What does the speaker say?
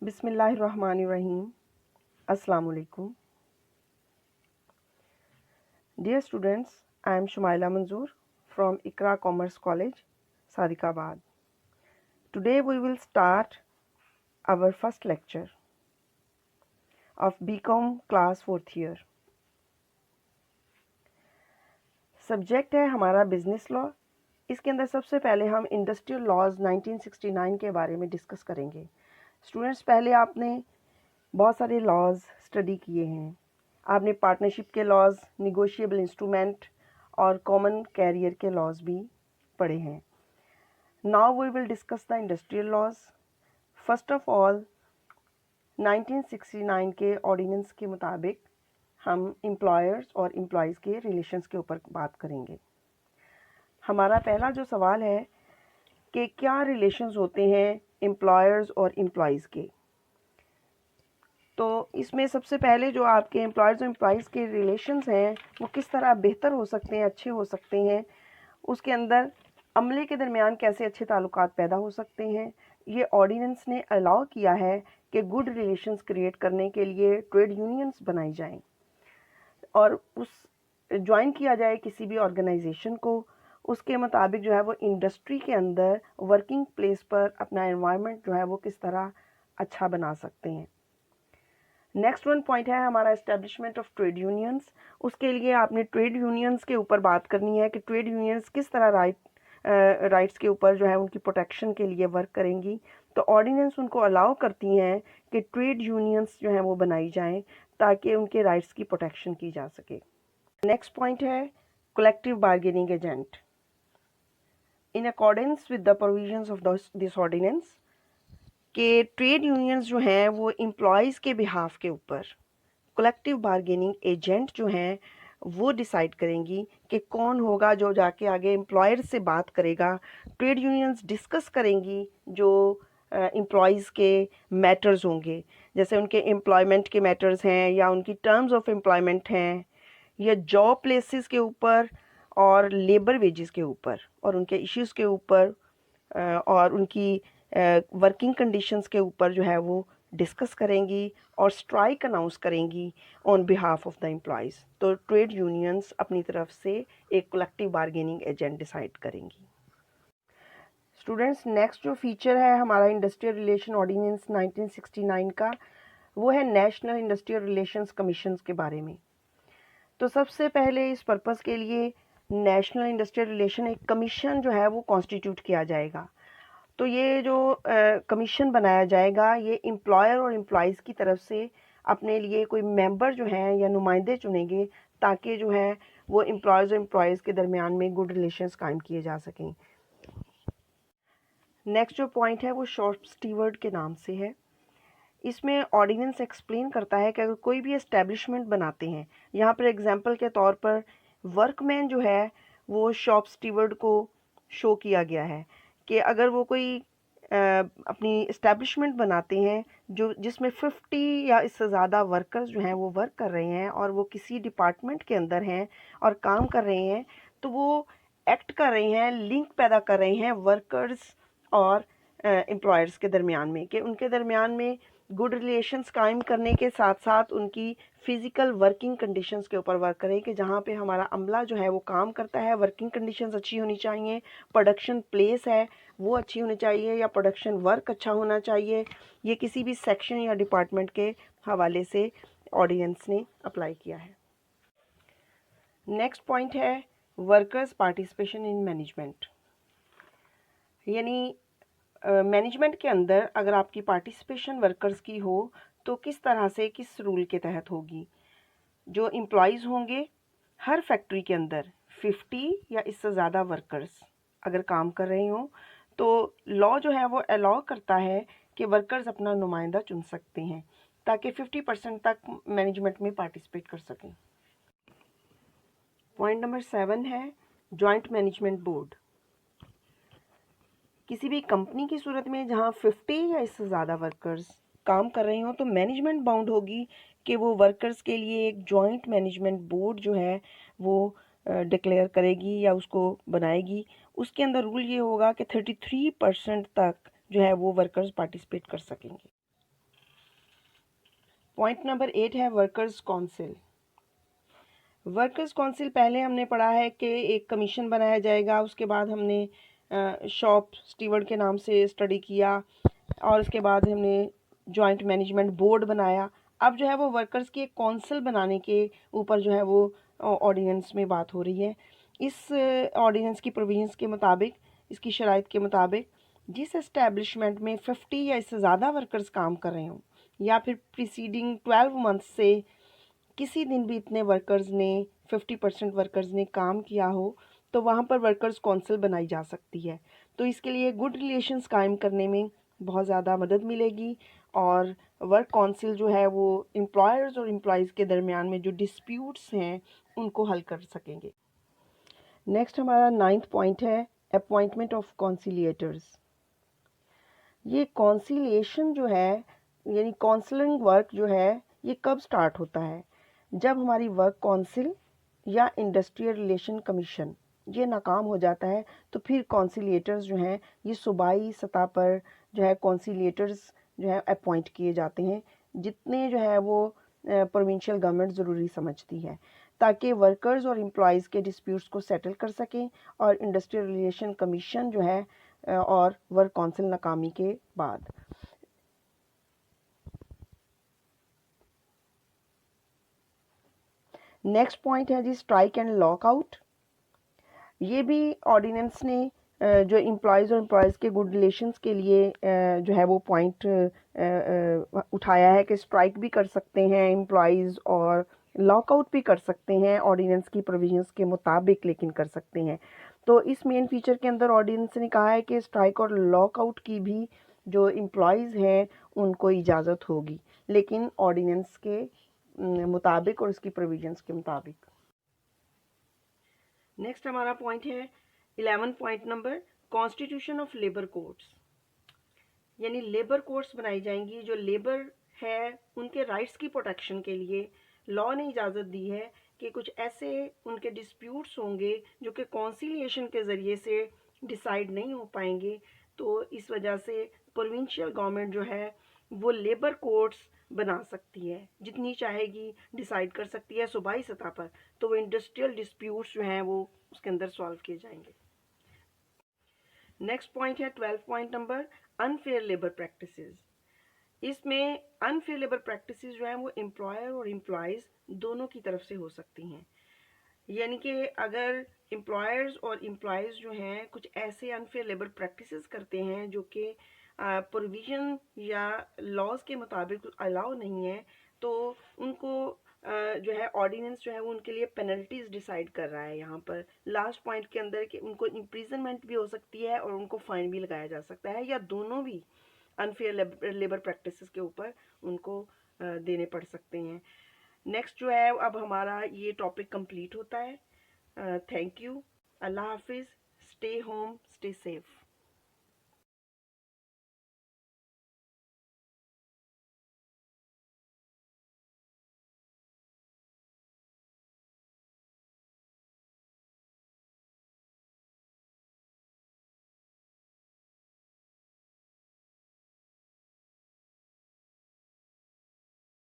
बिस्मिल्लाहिर्रहमानिर्रहीम। अस्सलाम वालेकुम। Dear students, I am Shumaila Manzoor from Iqra Commerce College, Sadiqabad. Today we will start our first lecture of BCom class 4th year. Subject है हमारा business law. इसके अंदर सबसे पहले हम इंडस्ट्रियल लॉज 1969 के बारे में डिस्कस करेंगे। स्टूडेंट्स, पहले आपने बहुत सारे लॉज स्टडी किए हैं। आपने पार्टनरशिप के लॉज, निगोशिएबल इंस्ट्रूमेंट और कॉमन कैरियर के लॉज भी पढ़े हैं। Now we will discuss the industrial laws. First of all 1969 के ऑर्डिनेंस के मुताबिक हम एम्प्लॉयर्स और एम्प्लॉयज़ के रिलेशंस के ऊपर बात करेंगे। हमारा पहला जो सवाल है कि क्या रिलेशंस होते हैं एम्प्लॉयर्स और एम्प्लॉयज़ के। तो इसमें सबसे पहले जो आपके एम्प्लॉयर्स और एम्प्लॉयज़ के रिलेशंस हैं वो किस तरह बेहतर हो सकते हैं, अच्छे हो सकते हैं, उसके अंदर अमले के दरमियान कैसे अच्छे ताल्लुकात पैदा हो सकते हैं, ये ऑर्डिनेंस ने अलाउ किया है कि गुड रिलेशंस क्रिएट करने के लिए ट्रेड यूनियंस बनाई जाएं और उस ज्वाइन किया जाए किसी भी ऑर्गेनाइजेशन को। उसके मुताबिक जो है वो इंडस्ट्री के अंदर वर्किंग प्लेस पर अपना एनवायरनमेंट जो है वो किस तरह अच्छा बना सकते हैं। नेक्स्ट वन पॉइंट है हमारा एस्टेब्लिशमेंट ऑफ ट्रेड यूनियंस। उसके लिए आपने ट्रेड यूनियंस के ऊपर बात करनी है कि ट्रेड यूनियंस किस तरह राइट्स के ऊपर जो है उनकी प्रोटेक्शन के लिए वर्क करेंगी। तो ऑर्डिनेंस उनको अलाउ करती हैं कि ट्रेड यूनियंस जो है वो बनाई जाएं ताकि उनके राइट्स की प्रोटेक्शन की जा सके। नेक्स्ट पॉइंट है collective bargaining agent. In accordance with the provisions of this ordinance कि ट्रेड यूनियंस जो हैं वो एम्प्लॉयज़ के बिहाफ के ऊपर कलेक्टिव बार्गेनिंग एजेंट जो हैं वो डिसाइड करेंगी कि कौन होगा जो जाके आगे एम्प्लॉयर से बात करेगा। ट्रेड यूनियंस डिस्कस करेंगी जो एम्प्लॉयज़ के मैटर्स होंगे, जैसे उनके एम्प्लॉयमेंट के मैटर्स हैं या उनकी टर्म्स ऑफ एम्प्लॉयमेंट हैं या जॉब प्लेसेस के ऊपर और लेबर वेजेस के ऊपर और उनके इश्यूज़ के ऊपर और उनकी वर्किंग कंडीशंस के ऊपर जो है वो डिस्कस करेंगी और स्ट्राइक अनाउंस करेंगी on behalf of the employees. तो ट्रेड यूनियंस अपनी तरफ से एक कलेक्टिव बार्गेनिंग एजेंट डिसाइड करेंगी। स्टूडेंट्स, नेक्स्ट जो फीचर है हमारा इंडस्ट्रियल रिलेशन ऑर्डिनेंस 1969 का वो है नेशनल इंडस्ट्रियल रिलेशंस कमीशंस के बारे में। तो सबसे पहले इस पर्पज़ के लिए नेशनल इंडस्ट्रियल रिलेशन एक कमीशन जो है वो कॉन्स्टिट्यूट किया जाएगा। तो ये जो कमीशन बनाया जाएगा ये एम्प्लॉयर और एम्प्लॉयज़ की तरफ से अपने लिए कोई मेंबर जो हैं या नुमाइंदे चुनेंगे ताकि जो है वो एम्प्लॉयज़ और एम्प्लॉयज़ के दरमियान में गुड रिलेशंस कायम किए जा सकें। नेक्स्ट जो पॉइंट है वो शॉर्ट स्टीवर्ड के नाम से है। इसमें ऑर्डिनेंस एक्सप्लेन करता है कि अगर कोई भी एस्टेब्लिशमेंट बनाते हैं, यहाँ पर एग्जांपल के तौर पर वर्कमैन जो है वो शॉप स्टीवर्ड को शो किया गया है कि अगर वो कोई अपनी इस्टेब्लिशमेंट बनाते हैं जो जिसमें 50 या इससे ज़्यादा वर्कर्स जो हैं वो वर्क कर रहे हैं और वो किसी डिपार्टमेंट के अंदर हैं और काम कर रहे हैं, तो वो एक्ट कर रहे हैं, लिंक पैदा कर रहे हैं वर्कर्स और एम्प्लॉयर्स के दरमियान में कि उनके दरमियान में गुड रिलेशंस कायम करने के साथ साथ उनकी फ़िज़िकल वर्किंग कंडीशंस के ऊपर वर्क करें कि जहाँ पे हमारा अमला जो है वो काम करता है वर्किंग कंडीशंस अच्छी होनी चाहिए, प्रोडक्शन प्लेस है वो अच्छी होनी चाहिए या प्रोडक्शन वर्क अच्छा होना चाहिए। ये किसी भी सेक्शन या डिपार्टमेंट के हवाले से ऑर्डिनेंस ने अप्लाई किया है। नेक्स्ट पॉइंट है वर्कर्स पार्टिसिपेशन इन मैनेजमेंट। यानी मैनेजमेंट के अंदर अगर आपकी पार्टिसिपेशन वर्कर्स की हो तो किस तरह से, किस रूल के तहत होगी। जो एम्प्लॉयज़ होंगे हर फैक्ट्री के अंदर 50 या इससे ज़्यादा वर्कर्स अगर काम कर रहे हों तो लॉ जो है वो अलाउ करता है कि वर्कर्स अपना नुमाइंदा चुन सकते हैं ताकि 50% तक मैनेजमेंट में पार्टिसिपेट कर सकें। पॉइंट नंबर 7 है जॉइंट मैनेजमेंट बोर्ड। किसी भी कंपनी की सूरत में जहां 50 या इससे ज़्यादा वर्कर्स काम कर रहे हों तो मैनेजमेंट बाउंड होगी कि वो वर्कर्स के लिए एक जॉइंट मैनेजमेंट बोर्ड जो है वो डिक्लेयर करेगी या उसको बनाएगी, उसके अंदर रूल ये होगा कि 33% तक जो है वो वर्कर्स पार्टिसिपेट कर सकेंगे। पॉइंट नंबर 8 है वर्कर्स काउंसिल। वर्कर्स काउंसिल पहले हमने पढ़ा है कि एक कमीशन बनाया जाएगा, उसके बाद हमने शॉप स्टीवर्ड के नाम से स्टडी किया और उसके बाद हमने जॉइंट मैनेजमेंट बोर्ड बनाया। अब जो है वो वर्कर्स की एक काउंसिल बनाने के ऊपर जो है वो ऑर्डिनेंस में बात हो रही है। इस ऑर्डिनेंस की प्रोविजंस के मुताबिक, इसकी शराइत के मुताबिक, जिस एस्टेब्लिशमेंट में 50 या इससे ज़्यादा वर्कर्स काम कर रहे हों या फिर प्रीसीडिंग 12 मंथ से किसी दिन भी इतने वर्कर्स ने 50% वर्कर्स ने काम किया हो, तो वहाँ पर वर्कर्स काउंसिल बनाई जा सकती है। तो इसके लिए गुड रिलेशंस कायम करने में बहुत ज़्यादा मदद मिलेगी और वर्क काउंसिल जो है वो एम्प्लॉयर्स और एम्प्लॉयज़ के दरमियान में जो डिस्प्यूट्स हैं उनको हल कर सकेंगे। नेक्स्ट हमारा 9th पॉइंट है अपॉइंटमेंट ऑफ कॉन्सिलिएटर्स। ये कॉन्सिलिएशन जो है यानी काउंसलिंग वर्क जो है ये कब स्टार्ट होता है? जब हमारी वर्क काउंसिल या इंडस्ट्रियल रिलेशन कमीशन ये नाकाम हो जाता है, तो फिर कॉन्सिलिएटर्स जो हैं ये सूबाई सतह पर जो है कॉन्सिलिएटर्स जो है अपॉइंट किए जाते हैं, जितने जो है वो प्रोविंशियल गवर्नमेंट ज़रूरी समझती है, ताकि वर्कर्स और एम्प्लॉयज़ के डिस्प्यूट्स को सेटल कर सकें और इंडस्ट्रियल रिलेशन कमीशन जो है और वर्क काउंसिल नाकामी के बाद। नेक्स्ट पॉइंट है जी स्ट्राइक एंड लॉकआउट। ये भी ऑर्डिनेंस ने जो एम्प्लॉयज़ और एम्प्लॉयज़ के गुड रिलेशंस के लिए जो है वो पॉइंट उठाया है कि स्ट्राइक भी कर सकते हैं एम्प्लॉयज़ और लॉकआउट भी कर सकते हैं ऑर्डिनेंस की प्रोविजंस के मुताबिक, लेकिन कर सकते हैं। तो इस मेन फीचर के अंदर ऑर्डिनेंस ने कहा है कि स्ट्राइक और लॉकआउट की भी जो एम्प्लॉयज़ हैं उनको इजाज़त होगी, लेकिन ऑर्डिनेंस के मुताबिक और इसकी प्रोविजंस के मुताबिक। नेक्स्ट हमारा पॉइंट है 11 point number constitution of labour courts. यानी लेबर कोर्ट्स बनाई जाएंगी जो लेबर है उनके राइट्स की प्रोटेक्शन के लिए लॉ ने इजाज़त दी है कि कुछ ऐसे उनके डिस्प्यूट्स होंगे जो कि कॉन्सिलिएशन के ज़रिए से डिसाइड नहीं हो पाएंगे। तो इस वजह से प्रोविंशियल गवर्नमेंट जो है वो लेबर कोर्ट्स बना सकती है, जितनी चाहेगी डिसाइड कर सकती है सूबाई सतह पर। तो वो इंडस्ट्रियल डिस्प्यूट्स जो हैं वो उसके अंदर सॉल्व किए जाएंगे। नेक्स्ट पॉइंट है 12 point number unfair labour practices. इसमें अनफेयर लेबर प्रैक्टिसेस जो हैं वो एम्प्लॉयर और एम्प्लॉयज़ दोनों की तरफ से हो सकती हैं। यानी कि अगर एम्प्लॉयर्स और एम्प्लॉयज़ जो हैं कुछ ऐसे अनफेयर लेबर प्रैक्टिसेस करते हैं जो कि प्रोविज़न या लॉज के मुताबिक अलाउ नहीं है, तो उनको जो है ऑर्डिनेंस जो है वो उनके लिए पेनल्टीज डिसाइड कर रहा है यहाँ पर लास्ट पॉइंट के अंदर कि उनको इम्प्रिजनमेंट भी हो सकती है और उनको फाइन भी लगाया जा सकता है, या दोनों भी अनफेयर लेबर प्रैक्टिसेस के ऊपर उनको देने पड़ सकते हैं। नेक्स्ट जो है अब हमारा ये टॉपिक कंप्लीट होता है। थैंक यू, अल्लाह हाफिज़, स्टे होम, स्टे सेफ।